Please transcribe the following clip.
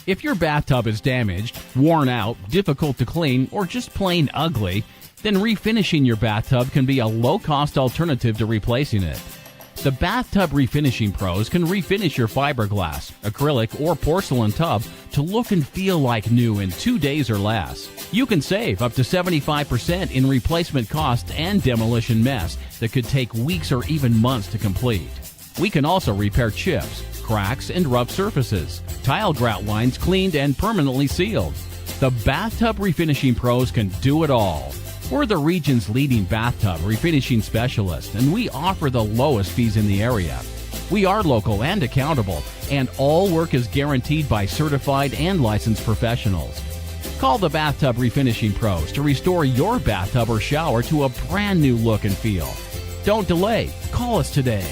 If your bathtub is damaged, worn out, difficult to clean, or just plain ugly, then refinishing your bathtub can be a low-cost alternative to replacing it. The Bathtub Refinishing Pros can refinish your fiberglass, acrylic, or porcelain tub to look and feel like new in 2 days or less. You can save up to 75% in replacement costs and demolition mess that could take weeks or even months to complete. We can also repair chips, cracks, and rough surfaces, tile grout lines cleaned and permanently sealed. The Bathtub Refinishing Pros can do it all. We're the region's leading bathtub refinishing specialist, and we offer the lowest fees in the area. We are local and accountable, and all work is guaranteed by certified and licensed professionals. Call the Bathtub Refinishing Pros to restore your bathtub or shower to a brand new look and feel. Don't delay. Call us today.